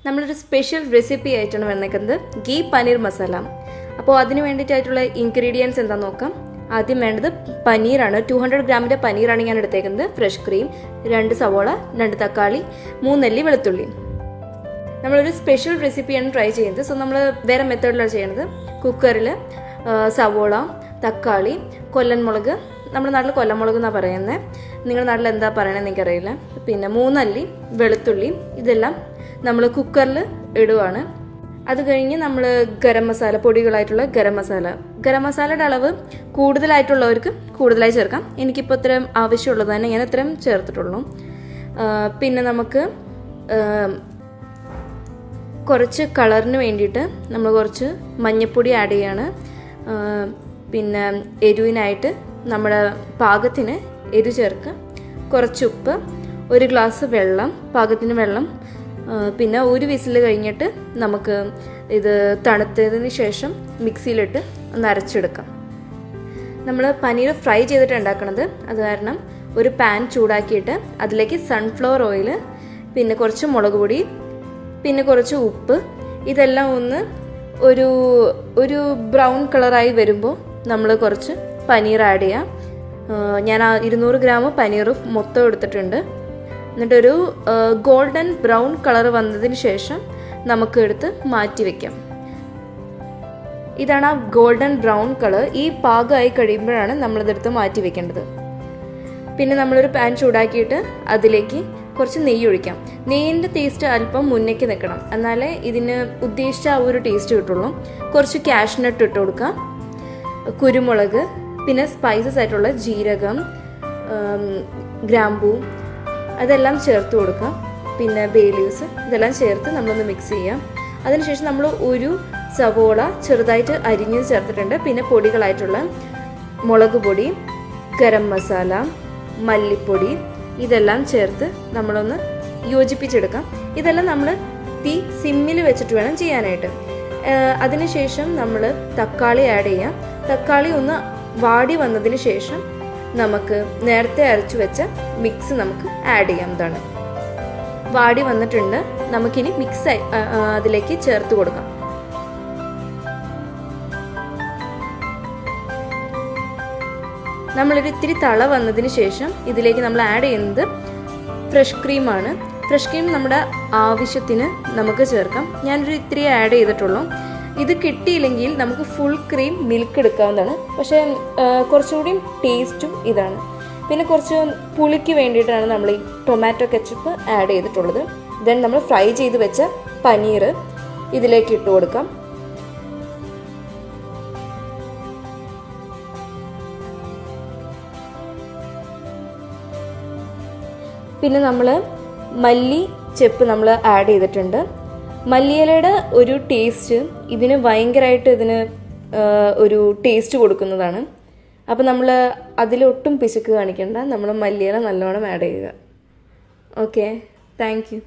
നമ്മളൊരു special recipe ആയിട്ടാണ് വന്നേക്കുന്നത് ഗീ പനീർ മസാല. അപ്പോൾ അതിന് വേണ്ടിയിട്ടായിട്ടുള്ള ഇൻഗ്രീഡിയൻസ് എന്താണെന്ന് നോക്കാം. ആദ്യം വേണ്ടത് പനീറാണ്. 200 ഗ്രാമിൻ്റെ പനീറാണ് ഞാൻ എടുത്തേക്കുന്നത്. ഫ്രഷ് ക്രീം, 2 സവോള, 2 തക്കാളി, 3 അല്ലി വെളുത്തുള്ളി. നമ്മളൊരു സ്പെഷ്യൽ റെസിപ്പിയാണ് ട്രൈ ചെയ്യുന്നത്. സോ നമ്മൾ വേറെ മെത്തേഡിലാണ് ചെയ്യുന്നത്. കുക്കറിൽ സവോള, തക്കാളി, കൊല്ലൻ മുളക്, നമ്മുടെ നാട്ടിൽ കൊല്ലമുളക് എന്നാണ് പറയുന്നത്, നിങ്ങളുടെ നാട്ടിൽ എന്താ പറയണതെന്ന് എനിക്കറിയില്ല, പിന്നെ 3 അല്ലി വെളുത്തുള്ളി, ഇതെല്ലാം നമ്മൾ കുക്കറിൽ ഇടുവാണ്. അത് കഴിഞ്ഞ് നമ്മൾ ഗരം മസാല, പൊടികളായിട്ടുള്ള ഗരം മസാലയുടെ അളവ് കൂടുതലായിട്ടുള്ളവർക്ക് കൂടുതലായി ചേർക്കാം. എനിക്കിപ്പോൾ ഇത്രയും ആവശ്യമുള്ളത് തന്നെ ഞാൻ ഇത്രയും ചേർത്തിട്ടുള്ളൂ. പിന്നെ നമുക്ക് കുറച്ച് കളറിന് വേണ്ടിയിട്ട് നമ്മൾ കുറച്ച് മഞ്ഞൾപ്പൊടി ആഡ് ചെയ്യാണ്. പിന്നെ എരിവിനായിട്ട് നമ്മുടെ പാകത്തിന് എരിവ് ചേർക്കുക. കുറച്ച് ഉപ്പ്, 1 ഗ്ലാസ് വെള്ളം, പാകത്തിന് വെള്ളം. പിന്നെ 1 വിസിൽ കഴിഞ്ഞിട്ട് നമുക്ക് ഇത് തണുത്തതിന് ശേഷം മിക്സിയിലിട്ട് ഒന്ന് അരച്ചെടുക്കാം. നമ്മൾ പനീർ ഫ്രൈ ചെയ്തിട്ട് ഉണ്ടാക്കണത്, അത് കാരണം ഒരു പാൻ ചൂടാക്കിയിട്ട് അതിലേക്ക് സൺഫ്ലവർ ഓയിൽ, പിന്നെ കുറച്ച് മുളക് പൊടി, പിന്നെ കുറച്ച് ഉപ്പ്, ഇതെല്ലാം ഒന്ന് ഒരു ബ്രൗൺ കളറായി വരുമ്പോൾ നമ്മൾ കുറച്ച് പനീർ ആഡ് ചെയ്യാം. ഞാൻ 200 ഗ്രാം പനീർ മൊത്തം എടുത്തിട്ടുണ്ട്. എന്നിട്ടൊരു ഗോൾഡൻ ബ്രൗൺ കളർ വന്നതിന് ശേഷം നമുക്ക് എടുത്ത് മാറ്റി വയ്ക്കാം. ഇതാണ് ആ ഗോൾഡൻ ബ്രൗൺ കളർ. ഈ പാകമായി കഴിയുമ്പോഴാണ് നമ്മളിതെടുത്ത് മാറ്റി വെക്കേണ്ടത്. പിന്നെ നമ്മളൊരു പാൻ ചൂടാക്കിയിട്ട് അതിലേക്ക് കുറച്ച് നെയ്യ് ഒഴിക്കാം. നെയ്യിൻ്റെ ടേസ്റ്റ് അല്പം മുന്നേക്ക് നിൽക്കണം, എന്നാലേ ഇതിന് ഉദ്ദേശിച്ച ആ ഒരു ടേസ്റ്റ് കിട്ടുള്ളൂ. കുറച്ച് കാഷ്നട്ട് ഇട്ട് കൊടുക്കാം, കുരുമുളക്, പിന്നെ സ്പൈസസ് ആയിട്ടുള്ള ജീരകം, ഗ്രാമ്പൂ, അതെല്ലാം ചേർത്ത് കൊടുക്കാം. പിന്നെ ബേ ലീവ്സ്, ഇതെല്ലാം ചേർത്ത് നമ്മളൊന്ന് മിക്സ് ചെയ്യാം. അതിനുശേഷം നമ്മൾ 1 സവോള ചെറുതായിട്ട് അരിഞ്ഞ് ചേർത്തിട്ടുണ്ട്. പിന്നെ പൊടികളായിട്ടുള്ള മുളക് പൊടി, ഗരം മസാല, മല്ലിപ്പൊടി, ഇതെല്ലാം ചേർത്ത് നമ്മളൊന്ന് യോജിപ്പിച്ചെടുക്കാം. ഇതെല്ലാം നമ്മൾ തീ സിമ്മിൽ വെച്ചിട്ട് വേണം ചെയ്യാനായിട്ട്. അതിനുശേഷം നമ്മൾ തക്കാളി ആഡ് ചെയ്യാം. തക്കാളി ഒന്ന് വാടി വന്നതിന് ശേഷം നമുക്ക് നേരത്തെ അരച്ചു വെച്ച മിക്സ് നമുക്ക് ആഡ് ചെയ്യാവുന്നതാണ്. വാടി വന്നിട്ടുണ്ട്, നമുക്കിനി മിക്സ് അതിലേക്ക് ചേർത്ത് കൊടുക്കാം. നമ്മളൊരു ഇത്തിരി തള വന്നതിന് ശേഷം ഇതിലേക്ക് നമ്മൾ ആഡ് ചെയ്യുന്നത് ഫ്രഷ് ക്രീമാണ്. ഫ്രഷ് ക്രീം നമ്മുടെ ആവശ്യത്തിന് നമുക്ക് ചേർക്കാം. ഞാനൊരു ഇത്തിരി ആഡ് ചെയ്തിട്ടുള്ളൂ. ഇത് കിട്ടിയില്ലെങ്കിൽ നമുക്ക് ഫുൾ ക്രീം മിൽക്ക് എടുക്കാവുന്നതാണ്. പക്ഷേ കുറച്ചുകൂടി ടേസ്റ്റും ഇതാണ്. പിന്നെ കുറച്ച് പുളിക്ക് വേണ്ടിയിട്ടാണ് നമ്മൾ ഈ ടൊമാറ്റോ കെച്ചപ്പ് ആഡ് ചെയ്തിട്ടുള്ളത്. ദെൻ നമ്മൾ ഫ്രൈ ചെയ്ത് വെച്ച പനീർ ഇതിലേക്ക് ഇട്ട് കൊടുക്കാം. പിന്നെ നമ്മൾ മല്ലി ചെപ്പ് നമ്മൾ ആഡ് ചെയ്തിട്ടുണ്ട്. മല്ലിയിലയുടെ ഒരു ടേസ്റ്റ് ഇതിന് ഭയങ്കരമായിട്ട് ഒരു ടേസ്റ്റ് കൊടുക്കുന്നതാണ്. അപ്പോൾ നമ്മൾ അതിലൊട്ടും പിശുക്ക് കാണിക്കേണ്ട, നമ്മൾ മല്ലിയില നല്ലോണം ആഡ് ചെയ്യുക. Okay, thank you.